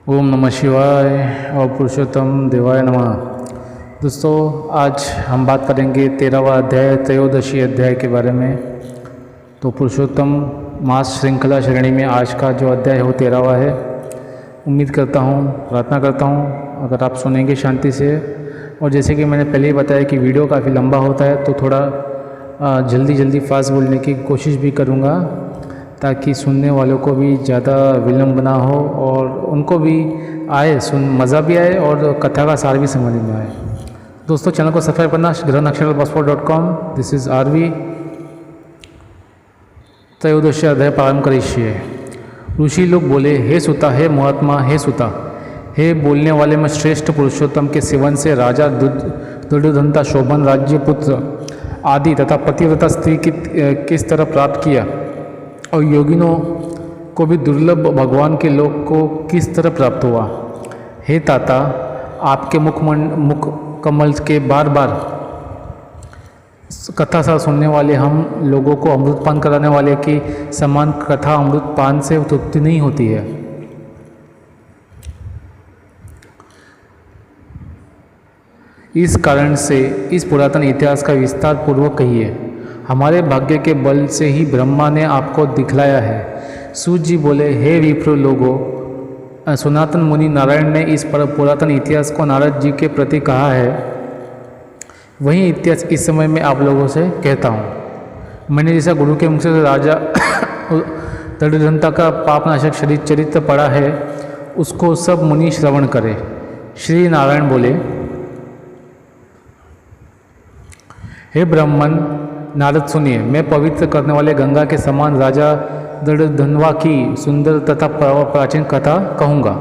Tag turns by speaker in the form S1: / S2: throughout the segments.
S1: ओम नमः शिवाय और पुरुषोत्तम देवाय नमः। दोस्तों, आज हम बात करेंगे 13वां अध्याय त्रयोदशी अध्याय के बारे में। तो पुरुषोत्तम मास श्रृंखला श्रेणी में आज का जो अध्याय है वो 13वां है। उम्मीद करता हूँ, प्रार्थना करता हूँ अगर आप सुनेंगे शांति से। और जैसे कि मैंने पहले ही बताया कि वीडियो काफ़ी लंबा होता है, तो थोड़ा जल्दी फास्ट बोलने की कोशिश भी करूँगा ताकि सुनने वालों को भी ज़्यादा विलम्ब ना हो और उनको भी मज़ा भी आए और कथा का सार भी समझ में आए। दोस्तों, चैनल को सब्सक्राइब करना grhanakshara.com। This is RV. त्रयोदशी अध्याय प्रारंभ करिष्ये। ऋषि लोग बोले, हे सुता, हे महात्मा, हे सुता, हे बोलने वाले में श्रेष्ठ पुरुषोत्तम के सेवन से राजा दुर्योधन शोभन राज्य पुत्र आदि तथा पतिव्रता स्त्री किस तरह प्राप्त किया और योगिनों को भी दुर्लभ भगवान के लोक को किस तरह प्राप्त हुआ। हे ताता, आपके मुख कमल के बार बार कथा सा सुनने वाले हम लोगों को अमृतपान कराने वाले की समान कथा अमृतपान से तृप्ति नहीं होती है। इस कारण से इस पुरातन इतिहास का विस्तार पूर्वक कहिए। हमारे भाग्य के बल से ही ब्रह्मा ने आपको दिखलाया है। सूत जी बोले, हे विप्र लोगों, सनातन मुनि नारायण ने इस पुरातन इतिहास को नारद जी के प्रति कहा है, वही इतिहास इस समय में आप लोगों से कहता हूँ। मैंने जैसा गुरु के मुख से राजा दुर्योधन का पापनाशक शरीर चरित्र पढ़ा है, उसको सब मुनि श्रवण करे। श्री नारायण बोले, हे ब्राह्मण नारद सुनिए, मैं पवित्र करने वाले गंगा के समान राजा दुर्योधनवा की सुंदर तथा प्राचीन कथा कहूँगा।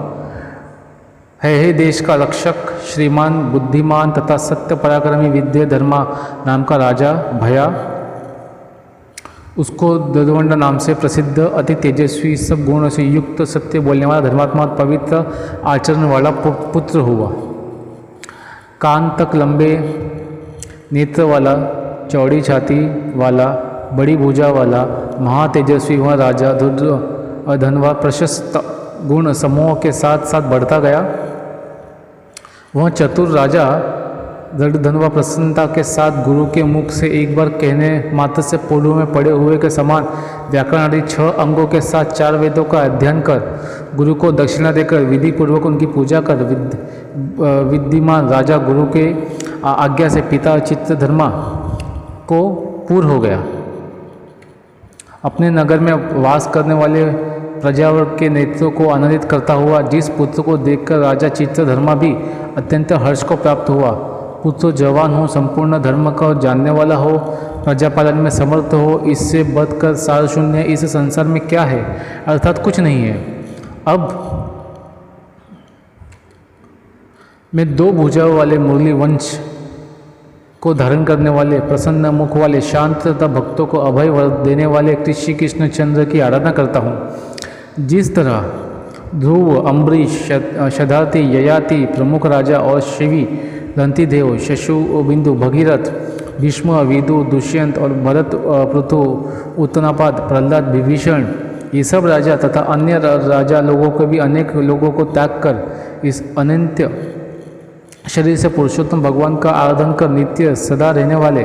S1: हे देश का रक्षक, श्रीमान, बुद्धिमान तथा सत्य पराक्रमी विद्या धर्मा नाम का राजा भया, उसको दुर्योधन नाम से प्रसिद्ध, अति तेजस्वी, सब गुणों से युक्त, सत्य बोलने वाला, धर्मात्मा, पवित्र आचरण वाला पुत्र हुआ। कान तक लंबे नेत्र वाला, चौड़ी छाती वाला, बड़ी भुजा वाला, महातेजस्वी वह राजा दुर्योधन प्रशस्त गुण समूह के साथ साथ बढ़ता गया। वह चतुर राजा दुर्योधन प्रसन्नता के साथ गुरु के मुख से एक बार कहने मात्र से पूर्व में पड़े हुए के समान व्याकरण आदि 6 अंगों के साथ 4 वेदों का अध्ययन कर, गुरु को दक्षिणा देकर विधि पूर्वक उनकी पूजा कर, विद्यमान राजा गुरु के आज्ञा से पिता चित्रधर्मा को पूर्ण हो गया। अपने नगर में वास करने वाले प्रजावर्ग के नेत्रों को आनंदित करता हुआ जिस पुत्र को देखकर राजा चित्रधर्मा भी अत्यंत हर्ष को प्राप्त हुआ। पुत्र जवान हो, संपूर्ण धर्म का जानने वाला हो, प्रजापालन में समर्थ हो, इससे बढ़कर सार शून्य इस संसार में क्या है, अर्थात कुछ नहीं है। अब मैं 2 भुजाओं वाले मुरली वंश को धारण करने वाले, प्रसन्न मुख वाले, शांत तथा भक्तों को अभय वर देने वाले श्री कृष्ण चंद्र की आराधना करता हूँ। जिस तरह ध्रुव, अम्बरीश, शदार्थी, ययाति, प्रमुख राजा और शिवी, दंतिदेव, शशु, बिंदु, भगीरथ, भीष्म, विदु, दुष्यंत और भरत, पृथु, उत्तनापाद, प्रहलाद, विभीषण, ये सब राजा तथा अन्य राजा लोगों को भी अनेक लोगों को त्याग कर इस अनंत शरीर से पुरुषोत्तम भगवान का आराधन कर नित्य सदा रहने वाले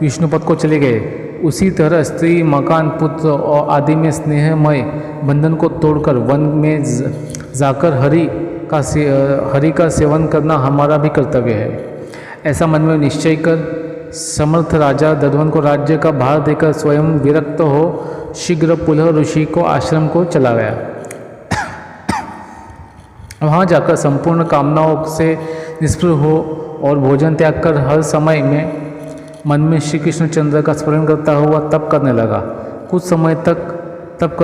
S1: विष्णुपद को चले गए। उसी तरह स्त्री, मकान, पुत्र और आदि में स्नेहमय बंधन को तोड़कर वन में जाकर हरि का सेवन करना हमारा भी कर्तव्य है। ऐसा मन में निश्चय कर समर्थ राजा दुर्योधन को राज्य का भार देकर स्वयं विरक्त हो शीघ्र पुलह ऋषि को आश्रम को चला गया। वहाँ जाकर संपूर्ण कामनाओं से निष्पृह हो और भोजन त्याग कर हर समय में मन में श्री कृष्ण चंद्र का स्मरण करता हुआ तप करने लगा। कुछ समय तक तप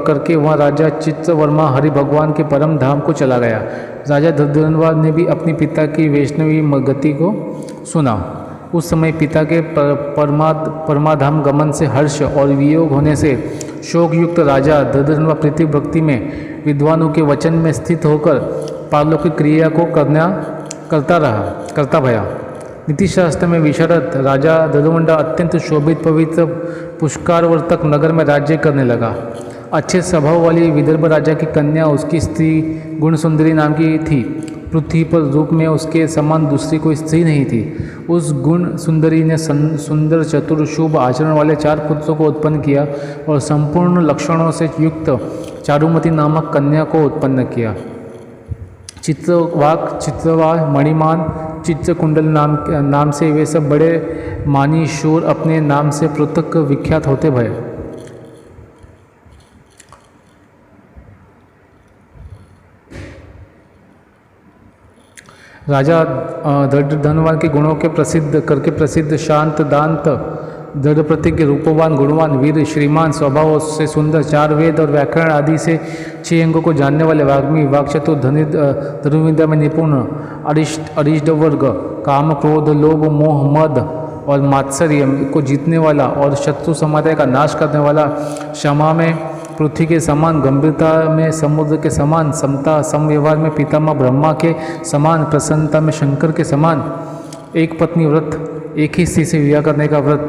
S1: करके वह राजा चित्रवर्मा हरि भगवान के परम धाम को चला गया। राजा दुर्योधन ने भी अपने पिता की वैष्णवी गति को सुना। उस समय पिता के परमाधाम गमन से हर्ष और वियोग होने से शोकयुक्त राजा दुर्योधन प्रीति भक्ति में विद्वानों के वचन में स्थित होकर पारलौकिक क्रिया को करता भया। नीतिशास्त्र में विशारद राजा दुर्योधन अत्यंत शोभित पवित्र पुष्कारवर्तक नगर में राज्य करने लगा। अच्छे स्वभाव वाली विदर्भ राजा की कन्या उसकी स्त्री गुणसुंदरी नाम की थी। पृथ्वी पर रूप में उसके समान दूसरी कोई स्त्री नहीं थी। उस गुण सुंदरी ने सुंदर चतुर शुभ आचरण वाले 4 पुत्रों को उत्पन्न किया और संपूर्ण लक्षणों से युक्त चारुमती नामक कन्या को उत्पन्न किया। चित्रवाक, चित्रवाह, मणिमान, चित्रकुंडल नाम से वे सब बड़े मानी शूर अपने नाम से पृथक विख्यात होते भये। राजा धनवान के गुणों के प्रसिद्ध शांत दांत दृढ़ प्रतिज्ञ रूपवान गुणवान वीर श्रीमान स्वभाव से सुंदर 4 वेद और व्याकरण आदि से 6 अंगों को जानने वाले वाग्मी वाक्चतुर धनुर्विद्या में निपुण अरिष्ट वर्ग काम क्रोध लोभ मोह मद और मात्सर्य को जीतने वाला और शत्रु समुदाय का नाश करने वाला क्षमा में पृथ्वी के समान गंभीरता में समुद्र के समान समता समव्यवहार में पितामह ब्रह्मा के समान प्रसन्नता में शंकर के समान एक पत्नी व्रत एक ही स्त्री से विवाह करने का व्रत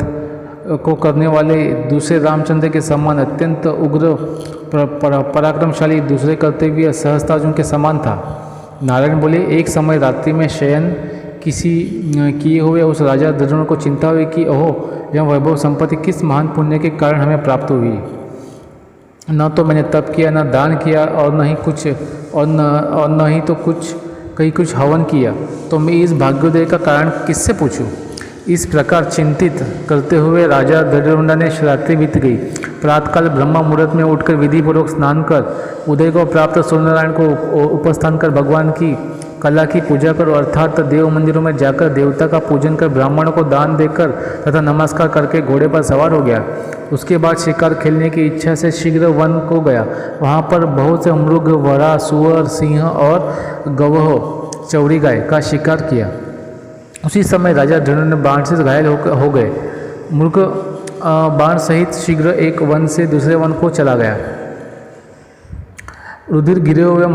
S1: को करने वाले दूसरे रामचंद्र के समान अत्यंत उग्र पराक्रमशाली दूसरे कर्तव्य सहस्त्रार्जुन के समान था। नारायण बोले, एक समय रात्रि में शयन किए हुए उस राजा दृढ़ को चिंता हुई कि ओहो, यह वैभव संपत्ति किस महान पुण्य के कारण हमें प्राप्त हुई। न तो मैंने तप किया, न दान किया और न ही तो कुछ हवन किया, तो मैं इस भाग्योदय का कारण किससे पूछूं। इस प्रकार चिंतित करते हुए राजा दृढ़ ने रात्रि बीत गई। प्रातःकाल ब्रह्मा मुहूर्त में उठकर विधिपूर्वक स्नान कर उदय को प्राप्त सूर्यनारायण को उपस्थान कर भगवान की कला की पूजा कर अर्थात देव मंदिरों में जाकर देवता का पूजन कर ब्राह्मणों को दान देकर तथा नमस्कार करके घोड़े पर सवार हो गया। उसके बाद शिकार खेलने की इच्छा से शीघ्र वन को गया। वहाँ पर बहुत से मृग, वरा, सुअर, सिंह और गवह चौड़ी गाय का शिकार किया। उसी समय राजा धृण ने बाण से घायल हो गए। मृग बाण सहित शीघ्र एक वन से दूसरे वन को चला गया। रुधिर गिरे हुए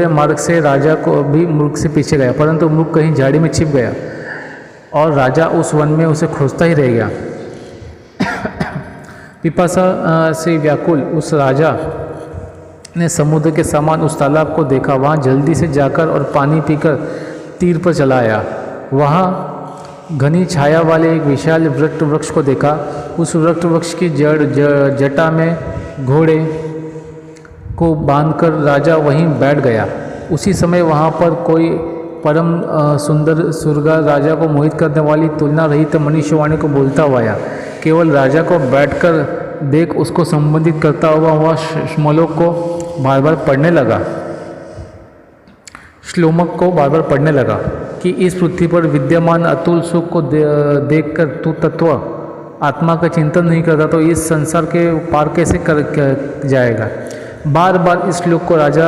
S1: मार्ग से राजा को भी मृग से पीछे गया, परंतु मृग कहीं झाड़ी में छिप गया और राजा उस वन में उसे खोजता ही रह गया। पिपासा से व्याकुल उस राजा ने समुद्र के समान उस तालाब को देखा। वहाँ जल्दी से जाकर और पानी पीकर तीर पर चला आया। वहाँ घनी छाया वाले एक विशाल वृक्ष को देखा। उस वृक्ष की जटा में घोड़े को बांधकर राजा वहीं बैठ गया। उसी समय वहाँ पर कोई परम सुंदर सुरगा राजा को मोहित करने वाली तुलना रहित मनुष्यवाणी को बोलता हुआ आया। केवल राजा को बैठकर देख उसको संबोधित करता हुआ वह श्लोक को बार बार पढ़ने लगा कि इस पृथ्वी पर विद्यमान अतुल सुख को देखकर तू तत्व आत्मा का चिंतन नहीं करता तो इस संसार के पार कैसे कर जाएगा। बार बार इस श्लोक को राजा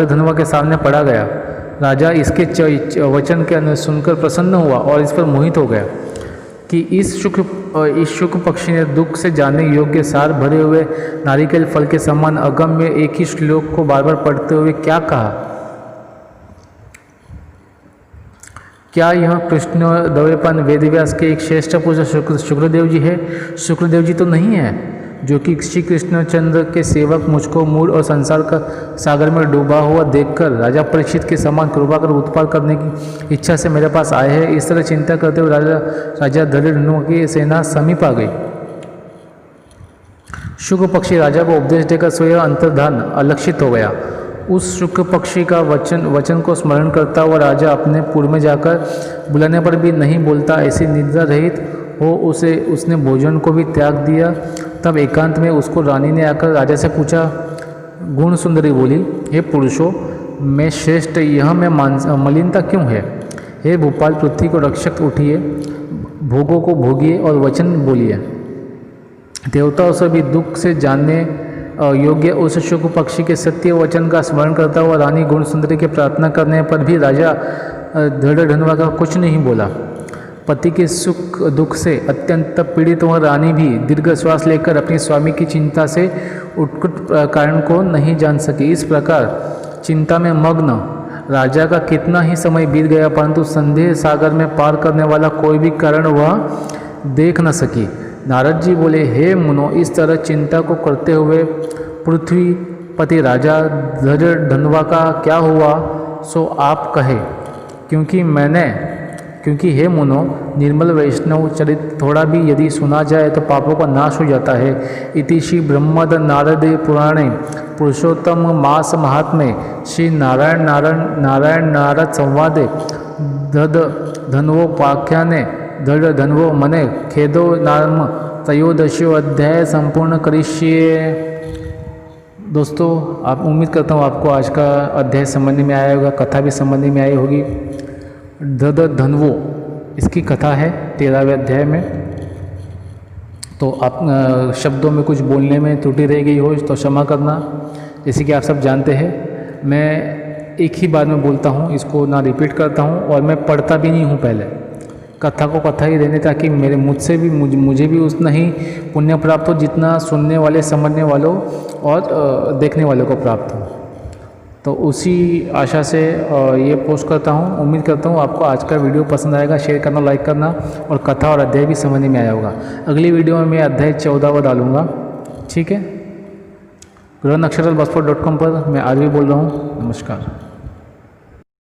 S1: धनवा के सामने पढ़ा गया। राजा इसके वचन के सुनकर प्रसन्न हुआ और इस पर मोहित हो गया कि इस शुक पक्षी ने दुख से जानने योग्य सार भरे हुए नारिकेल फल के समान अगम्य एक ही श्लोक को बार बार पढ़ते हुए क्या कहा। क्या यह कृष्ण द्वैपायन वेदव्यास के एक श्रेष्ठ पुरुष शुक्रदेव जी है? शुक्रदेव जी तो नहीं है, जो कि श्री कृष्णचंद्र के सेवक मुझको मूल और संसार का सागर में डूबा हुआ देखकर राजा परीक्षित के समान कृपा कर उत्पाद करने की इच्छा से मेरे पास आए हैं। इस तरह चिंता करते हुए राजा दृढ़ की सेना समीप आ गई। शुक्र पक्षी राजा को उपदेश देकर स्वयं अंतर्धान अलक्षित हो गया। उस शुक्र पक्षी का वचन को स्मरण करता हुआ राजा अपने पुर में जाकर बुलाने पर भी नहीं बोलता, ऐसी निद्रा रहित हो उसने भोजन को भी त्याग दिया। तब एकांत में उसको रानी ने आकर राजा से पूछा। गुण सुंदरी बोली, हे पुरुषों मैं श्रेष्ठ, यह में मलिनता क्यों है? हे भोपाल पृथ्वी को रक्षक उठिए, भोगों को भोगिए और वचन बोलिए। देवताओं से भी दुख से जानने योग्य उस शुक्र पक्षी के सत्य वचन का स्मरण करता हुआ रानी गुण सुंदरी के प्रार्थना करने पर भी राजा धनवा का कुछ नहीं बोला। पति के सुख दुख से अत्यंत पीड़ित वह रानी भी दीर्घ श्वास लेकर अपने स्वामी की चिंता से उत्कट कारण को नहीं जान सकी। इस प्रकार चिंता में मग्न राजा का कितना ही समय बीत गया, परंतु संदेह सागर में पार करने वाला कोई भी कारण वह देख न सकी। नारद जी बोले, हे मुनो, इस तरह चिंता को करते हुए पृथ्वीपति राजा धनवा का क्या हुआ सो आप कहे, क्योंकि हे मुनो, निर्मल वैष्णव चरित थोड़ा भी यदि सुना जाए तो पापों का नाश हो जाता है। इति श्री ब्रह्मद नारदे पुराणे पुरुषोत्तम मास महात्म्ये श्री नारायण नारद संवादे दद धन्वोपाख्याने दृढ़ धन्वो मने खेदो नाम त्रयोदशो अध्याय संपूर्ण करिष्ये। दोस्तों, आप उम्मीद करता हूँ आपको आज का अध्याय समझ में आया होगा, कथा भी समझ में आई होगी। धन्वो इसकी कथा है 13वें अध्याय में। तो आप शब्दों में कुछ बोलने में त्रुटि रह गई हो तो क्षमा करना। जैसे कि आप सब जानते हैं, मैं एक ही बार में बोलता हूँ, इसको ना रिपीट करता हूँ और मैं पढ़ता भी नहीं हूँ। पहले कथा को कथा ही रहने, ताकि मुझे भी उतना ही पुण्य प्राप्त हो जितना सुनने वाले, समझने वालों और देखने वालों को प्राप्त हो। तो उसी आशा से ये पोस्ट करता हूँ। उम्मीद करता हूँ आपको आज का वीडियो पसंद आएगा। शेयर करना, लाइक करना और कथा और अध्याय भी समझ में आया होगा। अगली वीडियो में मैं अध्याय 14वां डालूँगा। ठीक है, ग्रहनक्षत्रबसपर.com पर मैं आज भी बोल रहा हूँ। नमस्कार।